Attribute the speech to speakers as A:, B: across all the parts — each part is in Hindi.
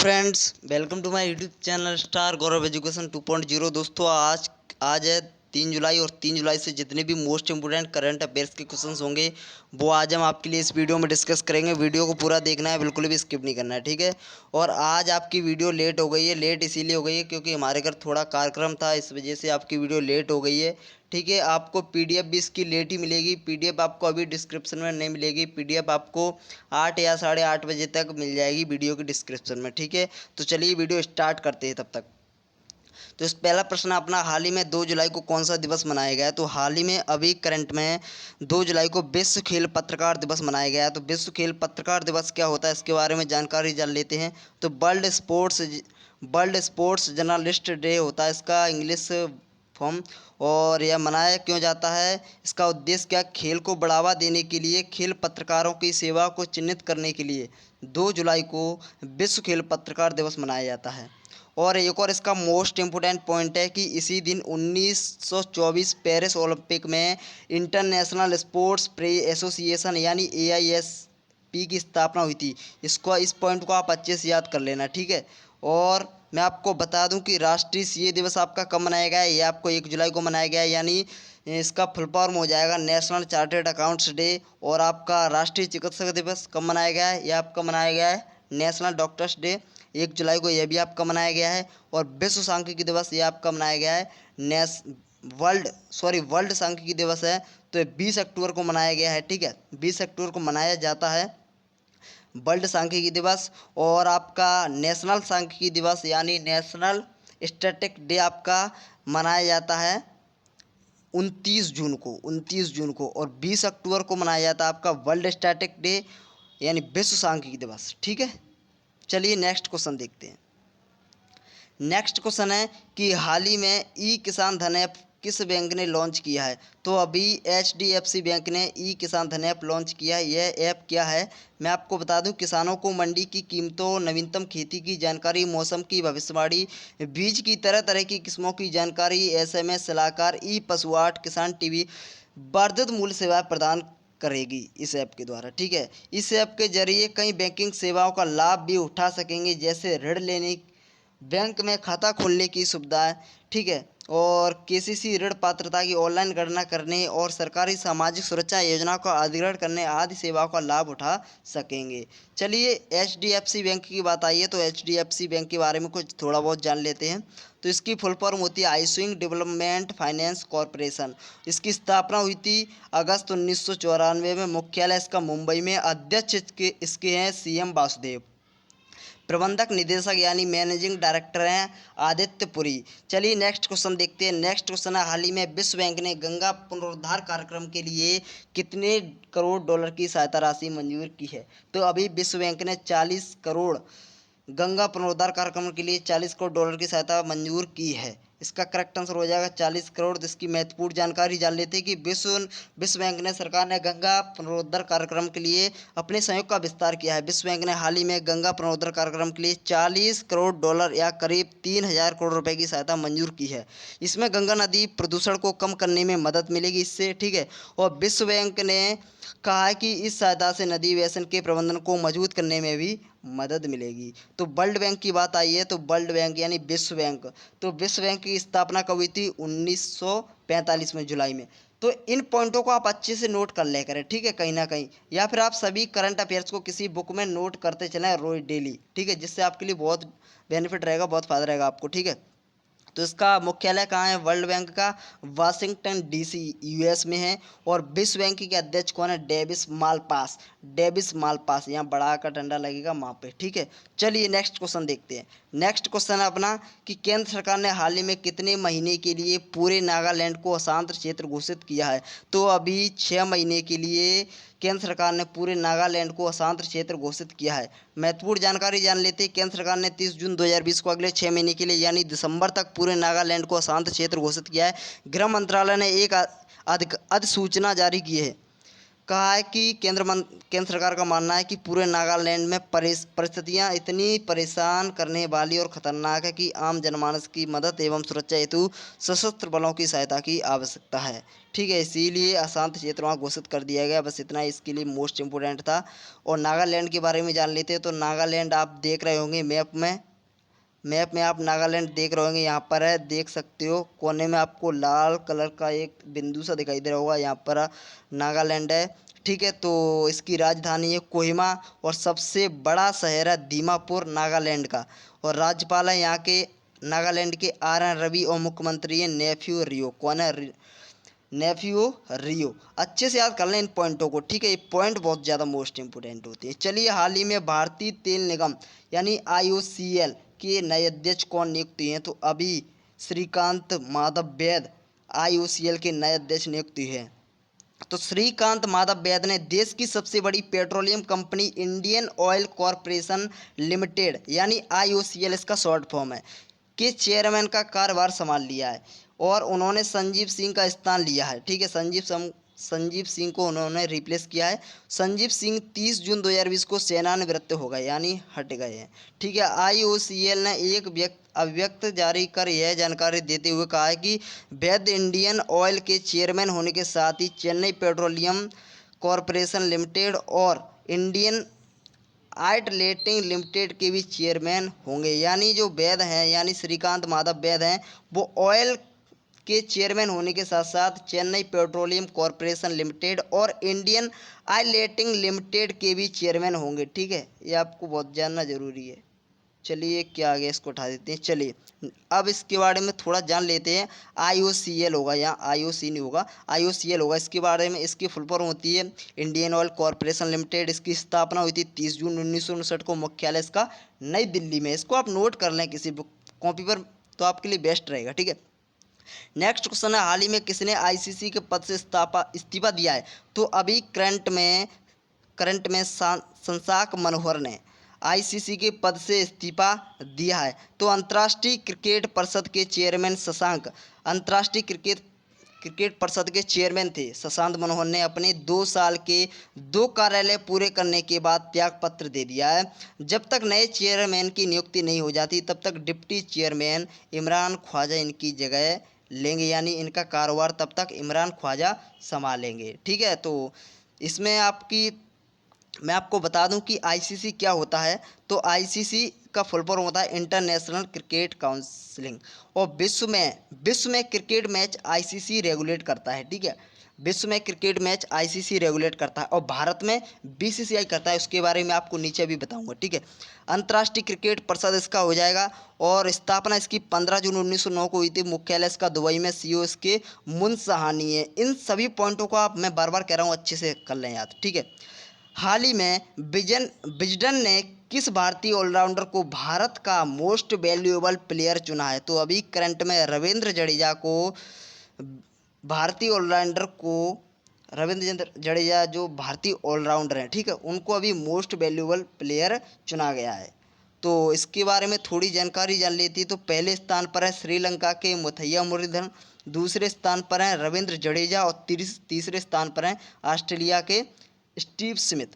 A: Friends, welcome to my YouTube channel star Gaurav education 2.0। दोस्तों आज है 3 जुलाई और 3 जुलाई से जितने भी मोस्ट इंपोर्टेंट करंट अफेयर्स के क्वेश्चंस होंगे वो आज हम आपके लिए इस वीडियो में डिस्कस करेंगे। वीडियो को पूरा देखना है, बिल्कुल भी स्किप नहीं करना है, ठीक है। और आज आपकी वीडियो लेट हो गई है। लेट इसीलिए हो गई है क्योंकि हमारे घर थोड़ा कार्यक्रम था, इस वजह से आपकी वीडियो लेट हो गई है, ठीक है। आपको पीडीएफ भी इसकी लेट ही मिलेगी। पीडीएफ आपको अभी डिस्क्रिप्शन में नहीं मिलेगी। पीडीएफ आपको 8 या 8:30 बजे तक मिल जाएगी वीडियो के डिस्क्रिप्शन में, ठीक है। तो चलिए वीडियो स्टार्ट करते हैं तब तक। तो इस पहला प्रश्न अपना, हाल ही में 2 जुलाई को कौन सा दिवस मनाया गया है? तो हाल ही में अभी करंट में 2 जुलाई को विश्व खेल पत्रकार दिवस मनाया गया है। तो विश्व खेल पत्रकार दिवस क्या होता है, इसके बारे में जानकारी जान लेते हैं। तो वर्ल्ड स्पोर्ट्स जर्नलिस्ट डे होता है इसका इंग्लिश फॉर्म। और यह मनाया क्यों जाता है, इसका उद्देश्य क्या? खेल को बढ़ावा देने के लिए, खेल पत्रकारों की सेवा को चिन्हित करने के लिए 2 जुलाई को विश्व खेल पत्रकार दिवस मनाया जाता है। और एक और इसका मोस्ट इम्पोर्टेंट पॉइंट है कि इसी दिन 1924 पेरिस ओलंपिक में इंटरनेशनल स्पोर्ट्स प्रे एसोसिएशन यानी AISP की स्थापना हुई थी। इस पॉइंट को आप अच्छे से याद कर लेना, ठीक है। और मैं आपको बता दूं कि राष्ट्रीय सीए दिवस आपका कब मनाया गया है। ये आपको 1 जुलाई को मनाया गया है, यानी इसका फुल फॉर्म हो जाएगा नेशनल चार्टर्ड अकाउंट्स डे। और आपका राष्ट्रीय चिकित्सक दिवस कब मनाया गया है? ये आपका मनाया गया है नेशनल डॉक्टर्स डे 1 जुलाई को, यह भी आपका मनाया गया है। और विश्व सांख्यिकी दिवस ये आपका मनाया गया है वर्ल्ड सांख्यिकी दिवस है, तो 20 अक्टूबर को मनाया गया है, ठीक है। 20 अक्टूबर को मनाया जाता है वर्ल्ड सांख्यिकी दिवस। और आपका नेशनल सांख्यिकी दिवस यानी नेशनल स्टैटिक डे आपका मनाया जाता है 29 जून को। और 20 अक्टूबर को मनाया जाता है आपका वर्ल्ड स्टैटिक डे यानी विश्व सांख्यिकी दिवस, ठीक है। चलिए नेक्स्ट क्वेश्चन देखते हैं। नेक्स्ट क्वेश्चन है कि हाल ही में ई किसान धन ऐप किस बैंक ने लॉन्च किया है? तो अभी HDFC बैंक ने ई किसान धन ऐप लॉन्च किया है। यह ऐप क्या है, मैं आपको बता दूं। किसानों को मंडी की कीमतों, नवीनतम खेती की जानकारी, मौसम की भविष्यवाणी, बीज की तरह तरह की किस्मों की जानकारी, SMS सलाहकार, ई पशुआठ, किसान टीवी, वर्धित मूल्य सेवाएं प्रदान करेगी इस ऐप के द्वारा, ठीक है। इस ऐप के जरिए कई बैंकिंग सेवाओं का लाभ भी उठा सकेंगे, जैसे ऋण लेने, बैंक में खाता खोलने की सुविधाएं, ठीक है। और KCC ऋण पात्रता की ऑनलाइन गणना करने और सरकारी सामाजिक सुरक्षा योजना का अधिग्रहण करने आदि सेवाओं का लाभ उठा सकेंगे। चलिए HDFC बैंक की बात आई है, तो HDFC बैंक के बारे में कुछ थोड़ा बहुत जान लेते हैं। तो इसकी फुल फॉर्म होती है आइसविंग डेवलपमेंट फाइनेंस कॉरपोरेशन। इसकी स्थापना हुई थी अगस्त 1994 में। मुख्यालय इसका मुंबई में। अध्यक्ष इसके हैं CM वासुदेव। प्रबंधक निदेशक यानी मैनेजिंग डायरेक्टर हैं आदित्य पुरी। चलिए नेक्स्ट क्वेश्चन देखते हैं। नेक्स्ट क्वेश्चन है, हाल ही में विश्व बैंक ने गंगा पुनरुद्धार कार्यक्रम के लिए कितने करोड़ डॉलर की सहायता राशि मंजूर की है? तो अभी विश्व बैंक ने 40 करोड़ गंगा पुनरुद्धार कार्यक्रम के लिए 40 करोड़ डॉलर की सहायता मंजूर की है। इसका करेक्ट आंसर हो जाएगा 40 करोड़। तो इसकी महत्वपूर्ण जानकारी जान लेते हैं कि विश्व बैंक ने, सरकार ने गंगा पुनरुद्धार कार्यक्रम के लिए अपने सहयोग का विस्तार किया है। विश्व बैंक ने हाल ही में गंगा पुनरुद्धार कार्यक्रम के लिए 40 करोड़ डॉलर या करीब 3000 करोड़ रुपए की सहायता मंजूर की है। इसमें गंगा नदी प्रदूषण को कम करने में मदद मिलेगी इससे, ठीक है। और विश्व बैंक ने कहा है कि इस सहायता से नदी बेसिन के प्रबंधन को मजबूत करने में भी मदद मिलेगी। तो वर्ल्ड बैंक की बात आई है, तो वर्ल्ड बैंक यानी विश्व बैंक, तो विश्व बैंक की स्थापना कब हुई थी? 1945 में, जुलाई में। तो इन पॉइंटों को आप अच्छे से नोट कर ले करें, ठीक है, कहीं ना कहीं, या फिर आप सभी करंट अफेयर्स को किसी बुक में नोट करते चलें रोज डेली, ठीक है, जिससे आपके लिए बहुत बेनिफिट रहेगा, बहुत फायदा रहेगा आपको, ठीक है। तो इसका मुख्यालय कहाँ है वर्ल्ड बैंक का? वाशिंगटन DC US में है। और विश्व बैंक के अध्यक्ष कौन है? डेविस मालपास, यहाँ बड़ा का डंडा लगेगा वहाँ पे, ठीक है। चलिए नेक्स्ट क्वेश्चन देखते हैं। नेक्स्ट क्वेश्चन है अपना कि केंद्र सरकार ने हाल ही में कितने महीने के लिए पूरे नागालैंड को अशांत क्षेत्र घोषित किया है? तो अभी 6 महीने के लिए केंद्र सरकार ने पूरे नागालैंड को अशांत क्षेत्र घोषित किया है। महत्वपूर्ण जानकारी जान लेते हैं। केंद्र सरकार ने 30 जून 2020 को अगले 6 महीने के लिए यानी दिसंबर तक पूरे नागालैंड को अशांत क्षेत्र घोषित किया है। गृह मंत्रालय ने एक अधिसूचना जारी की है। कहा है कि केंद्र सरकार का मानना है कि पूरे नागालैंड में परिस्थितियां इतनी परेशान करने वाली और खतरनाक है कि आम जनमानस की मदद एवं सुरक्षा हेतु सशस्त्र बलों की सहायता की आवश्यकता है। ठीक है, इसीलिए अशांत क्षेत्र घोषित कर दिया गया। बस इतना इसके लिए मोस्ट इम्पोर्टेंट था। और नागालैंड के बारे में जान लेते हैं। तो नागालैंड आप देख रहे होंगे मैप में आप नागालैंड देख रहे होंगे, यहाँ पर है, देख सकते हो कोने में आपको लाल कलर का एक बिंदु सा दिखाई दे रहा होगा, यहाँ पर नागालैंड है। ठीक है, तो इसकी राजधानी है कोहिमा और सबसे बड़ा शहर है दीमापुर नागालैंड का। और राज्यपाल है यहाँ के नागालैंड के RN रवि और मुख्यमंत्री है नेफ्यू रियो। कौन है? नेफ्यू रियो। अच्छे से याद कर लें इन पॉइंटों को। ठीक है, ये पॉइंट बहुत ज़्यादा मोस्ट इंपोर्टेंट होते हैं। चलिए, हाल ही में भारतीय तेल निगम यानी IOCL के नए अध्यक्ष कौन नियुक्त हुए हैं? तो अभी श्रीकांत माधव वैद IOCL के नए अध्यक्ष नियुक्त हुए हैं। तो श्रीकांत माधव वैद ने देश की सबसे बड़ी petroleum company Indian oil corporation limited यानी IOCL, इसका शॉर्ट फॉर्म है, के चेयरमैन का कार्यभार संभाल लिया है और उन्होंने संजीव सिंह का स्थान लिया है। ठीक है, संजीव सिंह को उन्होंने रिप्लेस किया है। संजीव सिंह 30 जून 2020 को सेवानिवृत्त हो गए यानी हट गए हैं। ठीक है, IOCL ने एक अभिव्यक्ति जारी कर यह जानकारी देते हुए कहा है कि वैद इंडियन ऑयल के चेयरमैन होने के साथ ही चेन्नई पेट्रोलियम कॉरपोरेशन लिमिटेड और इंडियन आइटलेटिंग लिमिटेड के भी चेयरमैन होंगे। यानी जो वैद हैं यानी श्रीकांत माधव वैद हैं, वो ऑयल के चेयरमैन होने के साथ साथ चेन्नई पेट्रोलियम कॉरपोरेशन लिमिटेड और इंडियन आइलेटिंग लिमिटेड के भी चेयरमैन होंगे। ठीक है, ये आपको बहुत जानना जरूरी है। चलिए, क्या आ गया, इसको उठा देते हैं। चलिए, अब इसके बारे में थोड़ा जान लेते हैं। IOCL होगा, यहाँ IOC नहीं होगा, IOCL होगा। इसके बारे में इसकी फुल फॉर्म होती है इंडियन ऑयल कॉरपोरेशन लिमिटेड। इसकी स्थापना हुई थी 30 जून 1959 को। मुख्यालय इसका नई दिल्ली में। इसको आप नोट कर लें किसी बुक कॉपी पर, तो आपके लिए बेस्ट रहेगा। ठीक है, नेक्स्ट क्वेश्चन है, हाल ही में किसने ICC के पद से इस्तीफा दिया है? तो अभी करंट में शशांक मनोहर ने ICC के पद से इस्तीफा दिया है। तो अंतर्राष्ट्रीय क्रिकेट परिषद के चेयरमैन शशांक अंतर्राष्ट्रीय क्रिकेट परिषद के चेयरमैन थे। शशांक मनोहर ने अपने 2 साल के 2 कार्यालय पूरे करने के बाद त्याग पत्र दे दिया है। जब तक नए चेयरमैन की नियुक्ति नहीं हो जाती तब तक डिप्टी चेयरमैन इमरान ख्वाजा इनकी जगह लेंगे, यानी इनका कारोबार तब तक इमरान ख्वाजा संभालेंगे। ठीक है, तो इसमें मैं आपको बता दूं कि ICC क्या होता है। तो ICC का फुल फॉर्म होता है इंटरनेशनल क्रिकेट काउंसिलिंग। और विश्व में क्रिकेट मैच ICC रेगुलेट करता है। ठीक है, विश्व में क्रिकेट मैच ICC रेगुलेट करता है और भारत में BCCI करता है। उसके बारे में आपको नीचे भी बताऊंगा। ठीक है, अंतर्राष्ट्रीय क्रिकेट परिषद इसका हो जाएगा और स्थापना इसकी 15 जून 1909 को हुई थी। मुख्यालय इसका दुबई में, CEO इसके मुनसहानी है। इन सभी पॉइंटों को मैं बार बार कह रहा हूँ, अच्छे से कर लें याद। ठीक है, हाल ही में विजडन ने किस भारतीय ऑलराउंडर को भारत का मोस्ट वैल्यूएबल प्लेयर चुना है? तो अभी करंट में रविंद्र जडेजा जो भारतीय ऑलराउंडर हैं, ठीक है, उनको अभी मोस्ट वैल्यूएबल प्लेयर चुना गया है। तो इसके बारे में थोड़ी जानकारी जान लेती। तो पहले स्थान पर है श्रीलंका के मुथैया मुरलीधरन, दूसरे स्थान पर हैं रविंद्र जडेजा और तीसरे स्थान पर हैं ऑस्ट्रेलिया के स्टीव स्मिथ।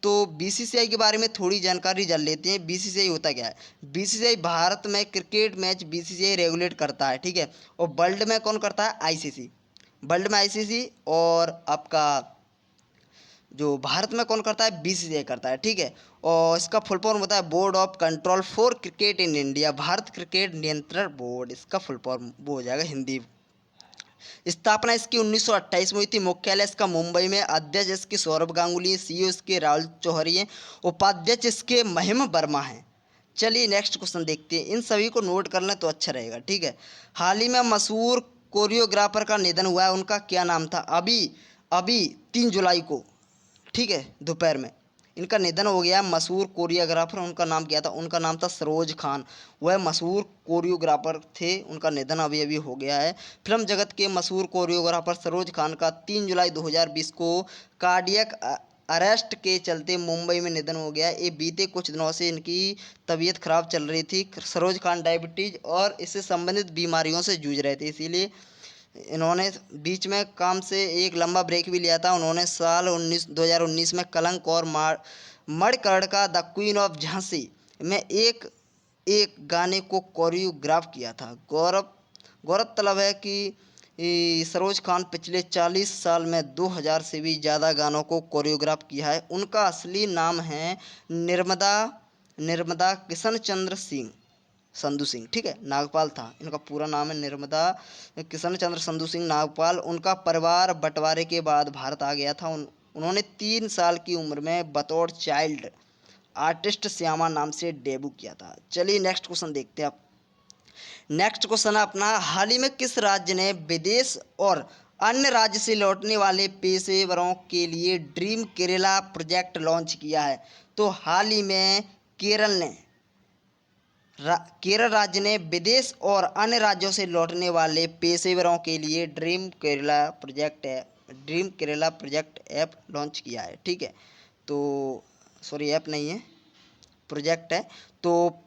A: तो BCCI के बारे में थोड़ी जानकारी जान लेते हैं। BCCI होता क्या है? BCCI भारत में क्रिकेट मैच BCCI रेगुलेट करता है। ठीक है, और वर्ल्ड में कौन करता है? ICC। वर्ल्ड में ICC और आपका जो भारत में कौन करता है? BCCI करता है। ठीक है, और इसका फुल फॉर्म होता है board of control for cricket in India, Bharat cricket नियंत्रण बोर्ड, इसका फुल फॉर्म वो हो जाएगा हिंदी। स्थापना इसकी 1928 में हुई थी। मुख्यालय इसका मुंबई में। अध्यक्ष इसके सौरभ गांगुली, CEO इसके राहुल चौहरी हैं, उपाध्यक्ष इसके महिम वर्मा हैं। चलिए, नेक्स्ट क्वेश्चन देखते हैं। इन सभी को नोट कर लें तो अच्छा रहेगा। ठीक है, हाल ही में मशहूर कोरियोग्राफर का निधन हुआ है। उनका क्या नाम था? अभी 3 जुलाई को, ठीक है, दोपहर में इनका निधन हो गया। मशहूर कोरियोग्राफर, उनका नाम क्या था? उनका नाम था सरोज खान। वह मशहूर कोरियोग्राफर थे, उनका निधन अभी अभी हो गया है। फिल्म जगत के मशहूर कोरियोग्राफर सरोज खान का 3 जुलाई 2020 को कार्डियक अरेस्ट के चलते मुंबई में निधन हो गया। ये बीते कुछ दिनों से इनकी तबीयत खराब चल रही थी। सरोज खान डायबिटीज़ और इससे संबंधित बीमारियों से जूझ रहे थे, इसीलिए इन्होंने बीच में काम से एक लंबा ब्रेक भी लिया था। उन्होंने साल 2019 में कलंक और मणिकर्ण का द क्वीन ऑफ झांसी में एक गाने को कोरियोग्राफ किया था। गौरतलब है कि सरोज खान पिछले 40 साल में 2000 से भी ज़्यादा गानों को कोरियोग्राफ किया है। उनका असली नाम है निर्मदा किशन चंद्र सिंह संधू सिंह, ठीक है, नागपाल था। इनका पूरा नाम है निर्मदा किशन चंद्र संधू सिंह नागपाल। उनका परिवार बंटवारे के बाद भारत आ गया था। उन्होंने 3 साल की उम्र में बतौर चाइल्ड आर्टिस्ट श्यामा नाम से डेब्यू किया था। चलिए नेक्स्ट क्वेश्चन देखते हैं आप। नेक्स्ट क्वेश्चन है अपना, हाल ही में किस राज्य ने विदेश और अन्य राज्य से लौटने वाले पेशेवरों के लिए ड्रीम केरला प्रोजेक्ट लॉन्च किया है? तो हाल ही में केरल राज्य ने विदेश और अन्य राज्यों से लौटने वाले पेशेवरों के लिए dream Kerala project app launch किया है, ठीक है। तो सॉरी, ऐप नहीं है, प्रोजेक्ट है। तो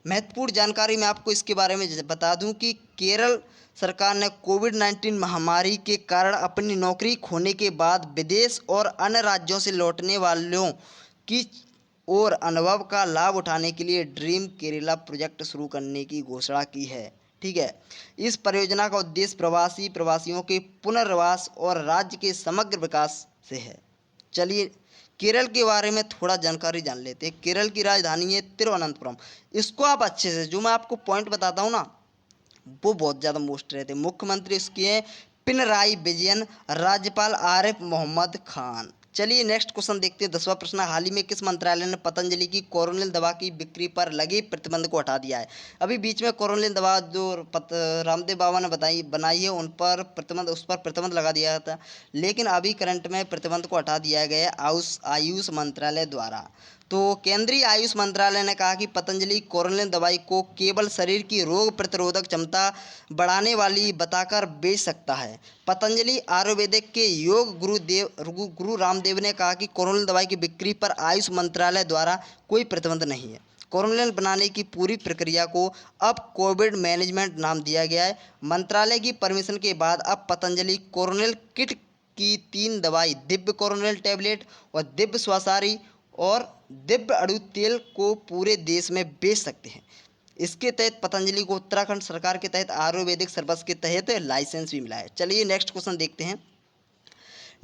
A: महत्वपूर्ण जानकारी मैं आपको इसके बारे में बता दूं कि केरल सरकार ने कोविड-19 महामारी के कारण अपनी नौकरी खोने के बाद विदेश और अन्य राज्यों से लौटने वालों की और अनुभव का लाभ उठाने के लिए ड्रीम केरला प्रोजेक्ट शुरू करने की घोषणा की है, ठीक है। इस परियोजना का उद्देश्य प्रवासियों के पुनर्वास और राज्य के समग्र विकास से है। चलिए केरल के बारे में थोड़ा जानकारी जान लेते हैं। केरल की राजधानी है तिरुवनंतपुरम। इसको आप अच्छे से, जो मैं आपको पॉइंट बताता हूँ ना, वो बहुत ज़्यादा मोस्ट रहते हैं। मुख्यमंत्री इसके हैं पिनराई विजयन, राज्यपाल आरिफ मोहम्मद खान। चलिए नेक्स्ट क्वेश्चन देखते हैं। 10वां प्रश्न, हाल ही में किस मंत्रालय ने पतंजलि की कोरोनिल दवा की बिक्री पर लगे प्रतिबंध को हटा दिया है? अभी बीच में कोरोनिल दवा जो रामदेव बाबा ने बनाई है, उस पर प्रतिबंध लगा दिया था, लेकिन अभी करंट में प्रतिबंध को हटा दिया गया है आयुष मंत्रालय द्वारा। तो केंद्रीय आयुष मंत्रालय ने कहा कि पतंजलि कोरोनिल दवाई को केवल शरीर की रोग प्रतिरोधक क्षमता बढ़ाने वाली बताकर बेच सकता है। पतंजलि आयुर्वेदिक के योग गुरु रामदेव ने कहा कि कोरोनिल दवाई की बिक्री पर आयुष मंत्रालय द्वारा कोई प्रतिबंध नहीं है। कोरोनिल बनाने की पूरी प्रक्रिया को अब कोविड मैनेजमेंट नाम दिया गया है। मंत्रालय की परमिशन के बाद अब पतंजलि कोरोनिल किट की 3 दवाई, दिव्य कोरोनिल टैबलेट और दिव्य स्वासारी और दिव्य अड़ू तेल को पूरे देश में बेच सकते हैं। इसके तहत पतंजलि को उत्तराखंड सरकार के तहत आयुर्वेदिक सर्विस के तहत लाइसेंस भी मिला है। चलिए नेक्स्ट क्वेश्चन देखते हैं।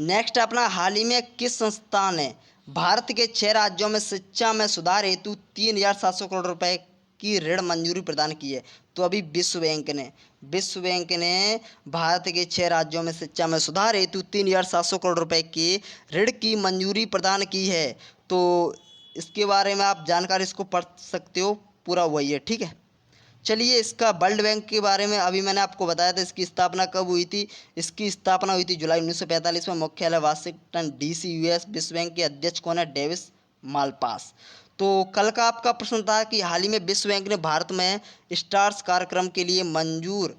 A: नेक्स्ट अपना, हाल ही में किस संस्था ने भारत के 6 राज्यों में शिक्षा में सुधार हेतु 3,700 करोड़ रुपए की ऋण मंजूरी प्रदान की है? तो अभी विश्व बैंक ने भारत के 6 राज्यों में शिक्षा में सुधार हेतु 3,700 करोड़ रुपए के ऋण की मंजूरी प्रदान की है। तो इसके बारे में आप जानकारी इसको पढ़ सकते हो, पूरा वही है, ठीक है। चलिए इसका वर्ल्ड बैंक के बारे में अभी मैंने आपको बताया था, इसकी स्थापना कब हुई थी? इसकी स्थापना हुई थी जुलाई 1945 में। मुख्यालय वाशिंगटन DC US। विश्व बैंक के अध्यक्ष कौन है? Davis Malpass. तो कल का आपका प्रश्न था कि हाल ही में विश्व बैंक ने भारत में स्टार्स कार्यक्रम के लिए मंजूर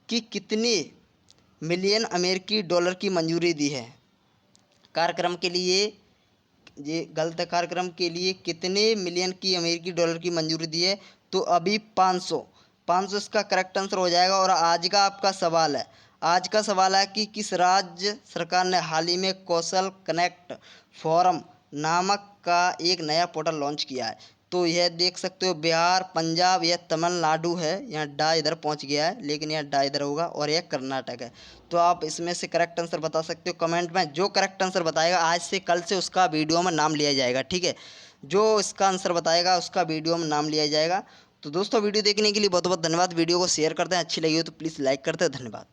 A: की कितने मिलियन अमेरिकी डॉलर की मंजूरी दी है? कार्यक्रम के लिए, ये गलत है, कार्यक्रम के लिए कितने मिलियन की अमेरिकी डॉलर की मंजूरी दी है? तो अभी 500 इसका करेक्ट आंसर हो जाएगा। और आज का सवाल है कि किस राज्य सरकार ने हाल ही में कौशल कनेक्ट फोरम नामक का एक नया पोर्टल लॉन्च किया है? तो यह देख सकते हो बिहार, पंजाब या तमिलनाडु है। यहाँ डा इधर पहुँच गया है, लेकिन यहाँ डा इधर होगा, और यह कर्नाटक है। तो आप इसमें से करेक्ट आंसर बता सकते हो कमेंट में। जो करेक्ट आंसर बताएगा आज से कल से उसका वीडियो में नाम लिया जाएगा, ठीक है। जो इसका आंसर बताएगा उसका वीडियो में नाम लिया जाएगा। तो दोस्तों वीडियो देखने के लिए बहुत बहुत धन्यवाद। वीडियो को शेयर करते हैं, अच्छी लगी हो तो प्लीज़ लाइक करते हैं। धन्यवाद।